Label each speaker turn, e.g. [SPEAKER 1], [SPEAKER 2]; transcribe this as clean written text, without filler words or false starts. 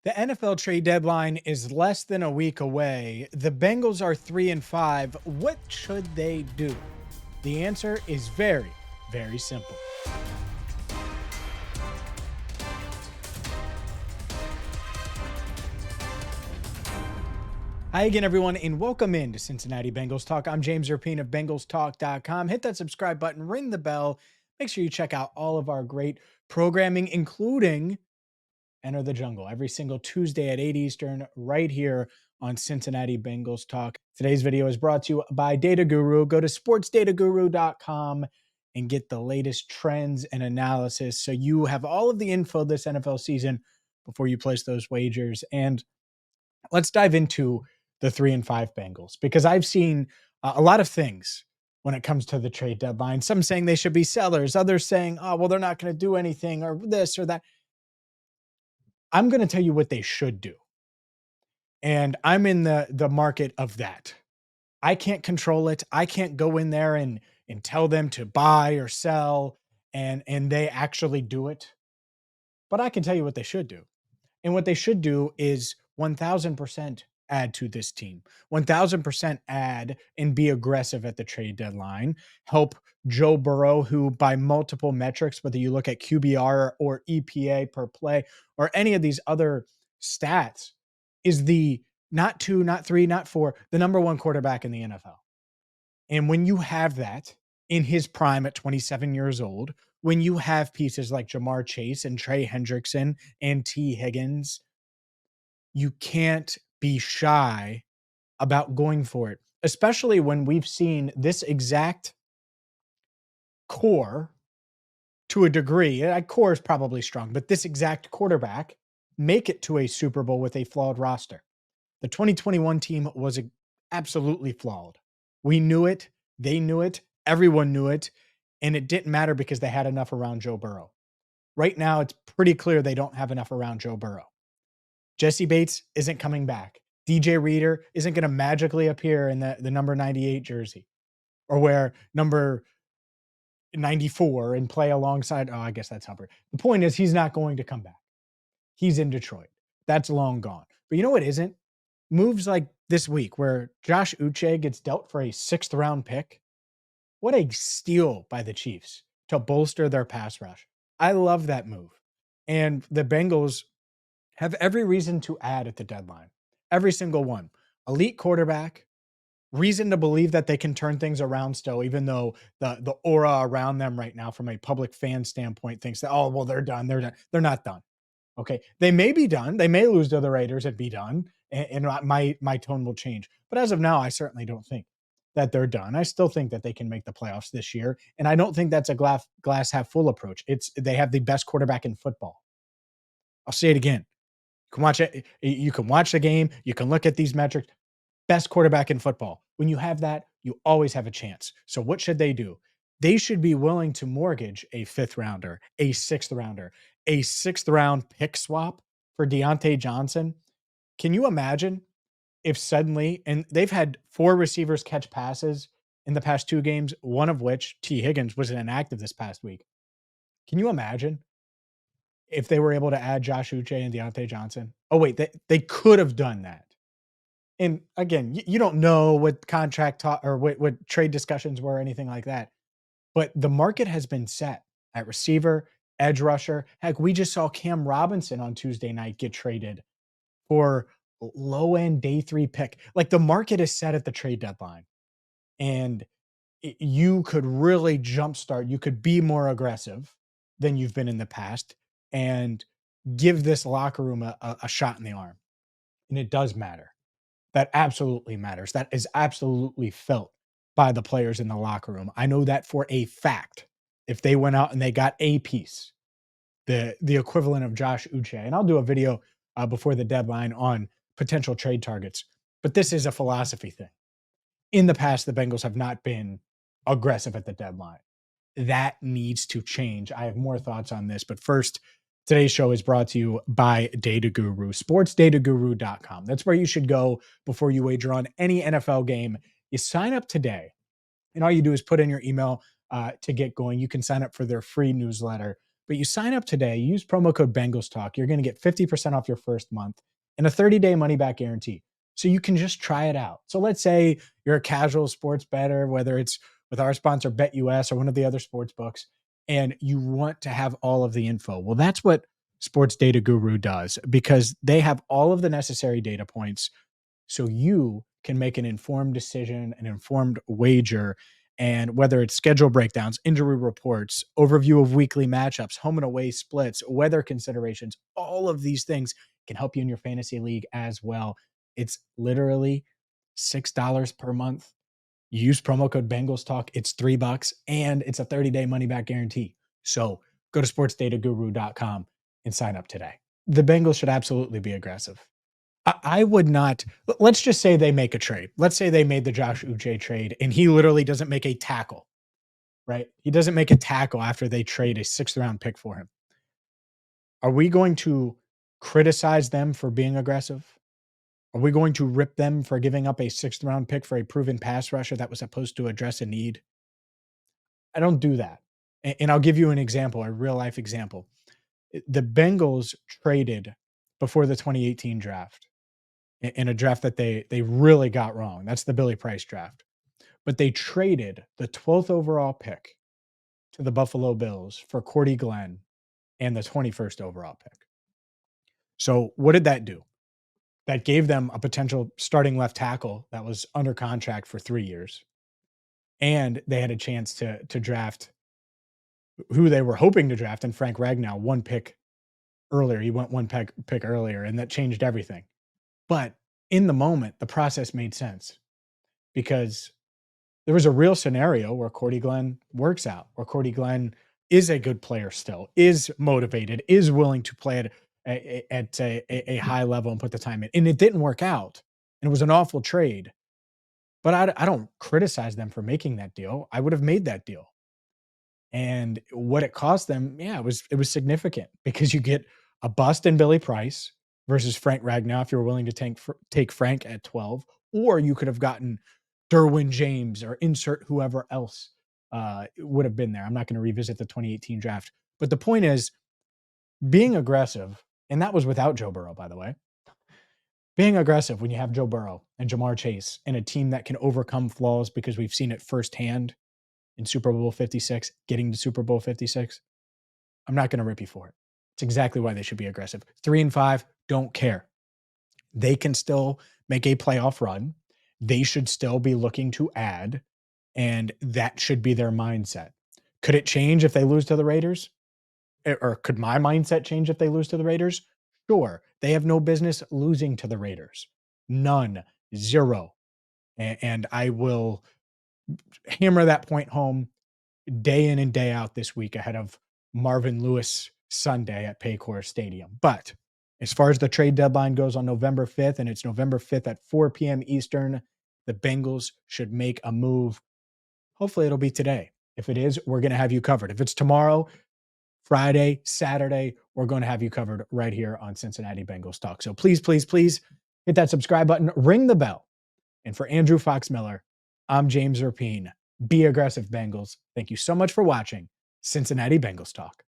[SPEAKER 1] The NFL trade deadline is less than a week away. The Bengals are 3-5. What should they do? The answer is very, very simple. Hi again, everyone, and welcome in to Cincinnati Bengals Talk. I'm James Rapien of BengalsTalk.com. Hit that subscribe button, ring the bell. Make sure you check out all of our great programming, including Enter the Jungle every single Tuesday at 8 Eastern, right here on Cincinnati Bengals Talk. Today's video is brought to you by Data Guru. Go to sportsdataguru.com and get the latest trends and analysis so you have all of the info this NFL season before you place those wagers. And let's dive into the 3-5 Bengals, because I've seen a lot of things when it comes to the trade deadline. Some saying they should be sellers, others saying, oh, well, they're not going to do anything, or this or that. I'm going to tell you what they should do. And I'm in the market of that. I can't control it. I can't go in there and tell them to buy or sell and they actually do it. But I can tell you what they should do. And what they should do is 1000% add to this team. 1000% add and be aggressive at the trade deadline. Help Joe Burrow, who by multiple metrics, whether you look at QBR or EPA per play or any of these other stats, is the not two, not three, not four, the number one quarterback in the NFL. And when you have that in his prime at 27 years old, when you have pieces like Ja'Marr Chase and Trey Hendrickson and T. Higgins, you can't be shy about going for it, especially when we've seen this exact core to a degree. Core is probably strong, but this exact quarterback make it to a Super Bowl with a flawed roster. The 2021 team was absolutely flawed. We knew it. They knew it. Everyone knew it. And it didn't matter because they had enough around Joe Burrow. Right now, it's pretty clear they don't have enough around Joe Burrow. Jesse Bates isn't coming back. DJ Reader isn't going to magically appear in the number 98 jersey or wear number 94 and play alongside. Oh, I guess that's Hubbard. The point is, he's not going to come back. He's in Detroit. That's long gone. But you know what isn't? Moves like this week where Josh Uche gets dealt for a 6th round pick. What a steal by the Chiefs to bolster their pass rush. I love that move. And the Bengals have every reason to add at the deadline. Every single one. Elite quarterback, reason to believe that they can turn things around still, even though the aura around them right now from a public fan standpoint thinks that, oh, well, they're done. They're done. They're not done. Okay. They may be done. They may lose to the Raiders and be done. And my tone will change. But as of now, I certainly don't think that they're done. I still think that they can make the playoffs this year. And I don't think that's a glass half full approach. They have the best quarterback in football. I'll say it again. You can watch it. You can watch the game. You can look at these metrics. Best quarterback in football. When you have that, you always have a chance. So what should they do? They should be willing to mortgage a 5th rounder, a 6th rounder, a 6th round pick swap for Diontae Johnson. Can you imagine if suddenly, and they've had 4 receivers catch passes in the past 2 games, one of which, T. Higgins, was inactive this past week. Can you imagine if they were able to add Josh Uche and Diontae Johnson? Oh, wait, they could have done that. And again, you don't know what contract or what trade discussions were or anything like that. But the market has been set at receiver, edge rusher. Heck, we just saw Cam Robinson on Tuesday night get traded for low end day 3 pick. Like, the market is set at the trade deadline. And you could really jumpstart. You could be more aggressive than you've been in the past and give this locker room a shot in the arm. And it does matter. That absolutely matters. That is absolutely felt by the players in the locker room. I know that for a fact. If they went out and they got a piece, the equivalent of Josh Uche, and I'll do a video before the deadline on potential trade targets, but this is a philosophy thing. In the past, the Bengals have not been aggressive at the deadline. That needs to change. I have more thoughts on this, but first, today's show is brought to you by Data Guru, sportsdataguru.com. That's where you should go before you wager on any NFL game. You sign up today, and all you do is put in your email to get going. You can sign up for their free newsletter. But you sign up today, use promo code Bengals Talk. You're going to get 50% off your first month and a 30-day money back guarantee. So you can just try it out. So let's say you're a casual sports bettor, whether it's with our sponsor BetUS or one of the other sports books, and you want to have all of the info. Well, that's what Sports Data Guru does, because they have all of the necessary data points so you can make an informed decision, an informed wager. And whether it's schedule breakdowns, injury reports, overview of weekly matchups, home and away splits, weather considerations, all of these things can help you in your fantasy league as well. It's literally $6 per month. You use promo code Bengals Talk. It's $3 and it's a 30-day money back guarantee. So go to sportsdataguru.com and sign up today. The Bengals should absolutely be aggressive. I would not. Let's just say they make a trade. Let's say they made the Josh Uche trade and he literally doesn't make a tackle, right? He doesn't make a tackle after they trade a 6th-round pick for him. Are we going to criticize them for being aggressive? Are we going to rip them for giving up a 6th-round pick for a proven pass rusher that was supposed to address a need? I don't do that. And I'll give you an example, a real-life example. The Bengals traded before the 2018 draft in a draft that they really got wrong. That's the Billy Price draft. But they traded the 12th overall pick to the Buffalo Bills for Cordy Glenn and the 21st overall pick. So what did that do? That gave them a potential starting left tackle that was under contract for 3 years. And they had a chance to draft who they were hoping to draft, and Frank Ragnow, one pick earlier. He went one pick earlier, and that changed everything. But in the moment, the process made sense because there was a real scenario where Cordy Glenn works out, where Cordy Glenn is a good player still, is motivated, is willing to play at a high level and put the time in. And it didn't work out. And it was an awful trade. But I don't criticize them for making that deal. I would have made that deal. And what it cost them, yeah, it was significant because you get a bust in Billy Price versus Frank Ragnow if you were willing to take Frank at 12, or you could have gotten Derwin James or insert whoever else would have been there. I'm not going to revisit the 2018 draft, but the point is being aggressive, and that was without Joe Burrow, by the way. Being aggressive when you have Joe Burrow and Ja'Marr Chase and a team that can overcome flaws, because we've seen it firsthand in Super Bowl 56, getting to Super Bowl 56. I'm not going to rip you for it. It's exactly why they should be aggressive. 3-5, don't care. They can still make a playoff run. They should still be looking to add, and that should be their mindset. Could it change if they lose to the Raiders? Or could my mindset change if they lose to the Raiders? Sure. They have no business losing to the Raiders. None. Zero. And I will hammer that point home day in and day out this week ahead of Marvin Lewis Sunday at Paycor Stadium. But as far as the trade deadline goes on November 5th, and it's November 5th at 4 p.m. Eastern, the Bengals should make a move. Hopefully it'll be today. If it is, we're going to have you covered. If it's tomorrow, Friday, Saturday, we're going to have you covered right here on Cincinnati Bengals Talk. So please, please, please hit that subscribe button, ring the bell. And for Andrew Fox-Miller, I'm James Rapien. Be aggressive, Bengals. Thank you so much for watching Cincinnati Bengals Talk.